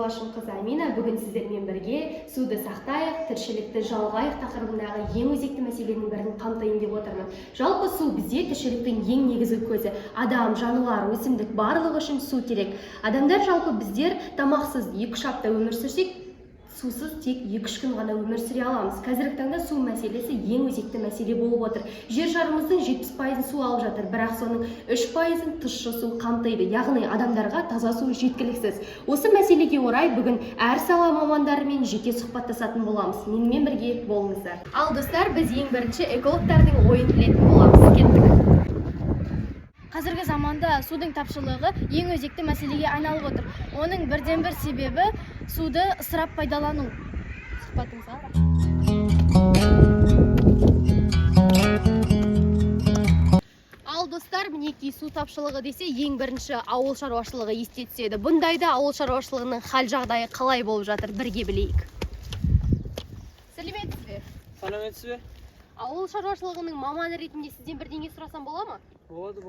Жолашынқызы Амина бүгін сіздермен бірге суды сақтайық, тіршілікті жалғайық тақырыбындағы ең өзекті мәселенің бірін қамтайын деп отырмын. Жалпы су бізде тіршіліктің ең негізгі көзі. Адам, жануар, өсімдік барлығы үшін су керек. Адамдар жалпы біздер тамақсыз 2-3 апта өмір сүрсек, сусыз тек 2-3 күн ғана өмір сүре аламыз. Қазіргі таңда су мәселесі ең өзекті мәселе болып отыр. Жер шарымыздың 70% су алып жатыр, бірақ соның 3% тұщы су қамтиды. Яғни адамдарға таза су жеткіліксіз. Осы мәселеге орай бүгін әр сала мамандарымен жеке сұхбаттасатын боламыз. Менімен бірге болыңыздар. Ал достар, біз ең бірінші экологтардың ойын білетін боламыз. Кеттік. Қазіргі заманда судың тапшылығы ең өзекті мәселеге айналып отыр. Оның бірден-бір себебі суды ысырап пайдалану. Сұхбатыңызға. Ал достар, мінекей су тапшылығы десе, ең бірінші ауыл шаруашылығы есте түседі. Бұндайда ауыл шаруашылығының хал жағдайы қалай болып жатыр, бірге білейік. Сәлеметсіз бе? Сәлеметсіз бе? Ауыл шаруашылығының маманы ретінде сізден бірдеңе сұрасам бола ма? Болады.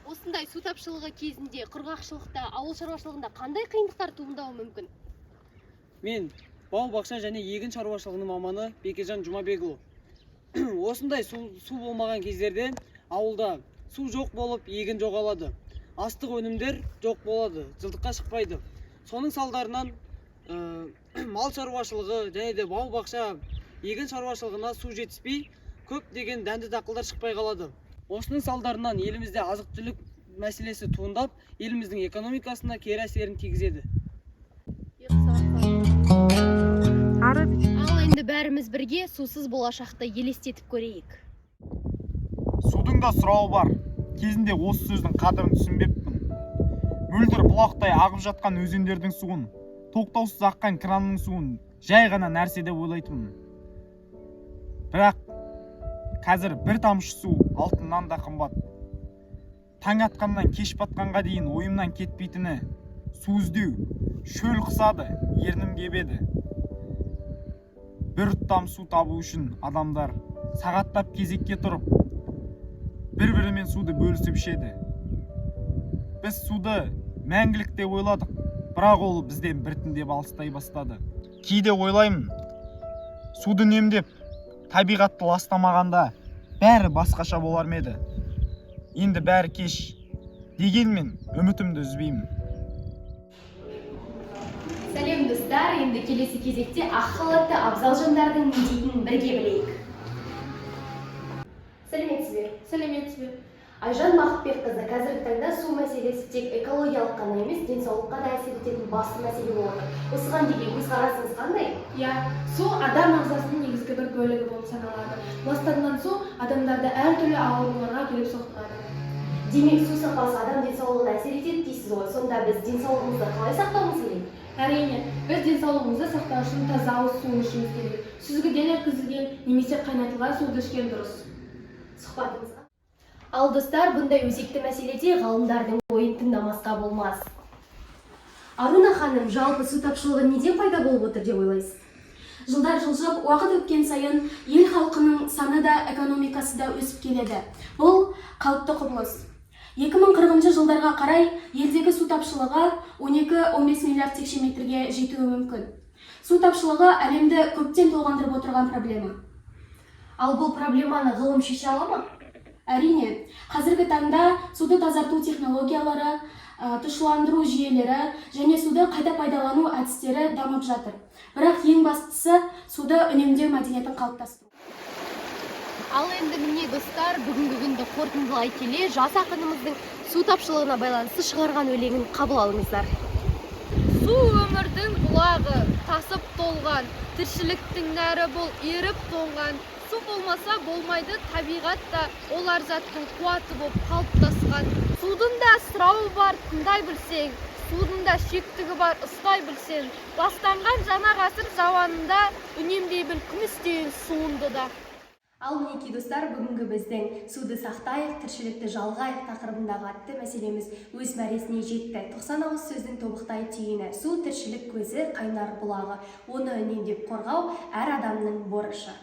Осындай су тапшылығы кезінде, құрғақшылықта, ауыл шаруашылығында қандай қиындықтар туындауы мүмкін? Мен бау-бақша және егін шаруашылығының маманы Бекежан Жұмабекұлы. Осындай су болмаған кездерде ауылда су жоқ болып, егін жоғалады. Астық өнімдер жоқ болады, жылдыққа шықпайды. Соның салдарынан мал шаруашылығы және де бау-бақша, егін шаруашылығына су жетіспей, көп деген дәнді дақылдар шықпай қалады. Осының салдарынан елімізде азық-түлік мәселесі туындап, еліміздің экономикасына кері әсерін тигізеді. Ал енді бәріміз бірге сусыз болашақты елестетіп көрейік. Судың да сұрауы бар. Кезінде осы сөздің қадірін түсінбеппін. Мөлдір бұлақтай ағып жатқан өзендердің суын, тоқтаусыз аққан кранның суын жай ғана нәрсе деп ойлайтынмын. Бірақ қазір бір тамшы су алтыннан да қымбат. Таң атқаннан кеш батқанға дейін ойымнан кетпейтіні су іздеу. Шөл қысады, ернім кебеді. Бір ұттам су табу үшін адамдар сағаттап кезекке тұрып, бір-бірімен суды бөлісіп ішеді. Біз суды мәңгілік деп ойладық, бірақ ол бізден біртіндеп алыстай бастады. Кейде ойлаймын, суды үнемдеп, табиғатты ластамағанда бәрі басқаша болар ма еді. Енді бәрі кеш. Дегенмен үмітімді үзбеймін. Сәлем достар, енді келесі кезекте ақ халатты абзал жандардың не дейтінін бірге білейік. Сәлеметсіз бе? Сәлеметсіз бе? Айжан Мақыпбекқызы, қазіргі таңда су мәселесі тек экологиялық қана емес, денсаулыққа да әсер ететін басты мәселе болып отыр. Осыған деген көзқарасыңыз қандай? Су адам ағзасының негізгі бір бөлігі болып саналады. Ластанған су адамдарды әртүрлі ауруларға келіп соқтырады. Демек, су сапасы адам денсаулығына әсер етеді дейсіз ғой. Сонда біз денсаулығымызды қалай сақтауымыз керек? Әрине, біз денсаулығымызды сақтау үшін таза ауыз су ішуіміз керек. Сүзгіден өткізілген немесе қайнатылған суды ішкен дұрыс. Сұхбатыңызға. Ал достар, бұндай өзекті мәселеде ғалымдардың ойын тыңдамасқа болмас. Аруна ханым, жалпы су тапшылығы неден пайда болып отыр деп ойлайсыз? Жылдар жылжып, уақыт өткен сайын ел халқының саны да, экономикасы да өсіп келеді. Бұл қалыпты құбылыс. 2040 жылдарға қарай елдегі су тапшылығы 12-15 миллиард текше метрге жетуі мүмкін. Су тапшылығы әлемді көптен толғандырып отырған проблема. Ал бұл проблеманы ғылым шеше ала ма? Әрине, қазіргі таңда суды тазарту технологиялары, тұщыландыру жүйелері және суды қайта пайдалану әдістері дамып жатыр. Бірақ ең бастысы суды үнемдеу мәдениетін қалыптастыру. Ал енді міне достар, бүгінгі күнді қорытындылай келе, жас ақынымыздың су тапшылығына байланысты шығарған өлеңін қабыл алыңыздар. Су өмірдің бұлағы, тасып толған, тіршіліктің нәрі бол еріп тоңған. Су болмаса болмайды табиғатта, олар заттың қуаты болып қалыптасқан. Судың да сұрауы бар, тыңдай білсең, судың да шектігі бар, ұстай білсең. Ластанған жаңа ғасыр заманында үнемдей біл күмістейін суынды да. Ал мінекей достар, бүгінгі біздің суды сақтайық, тіршілікті жалғайық тақырыбындағы атты мәселеміз өз мәресіне жетті. 90 ауыз сөздің тобықтай түйіні. Су тіршілік көзі, қайнар бұлағы. Оны үнемдеп қорғау әр адамның борышы.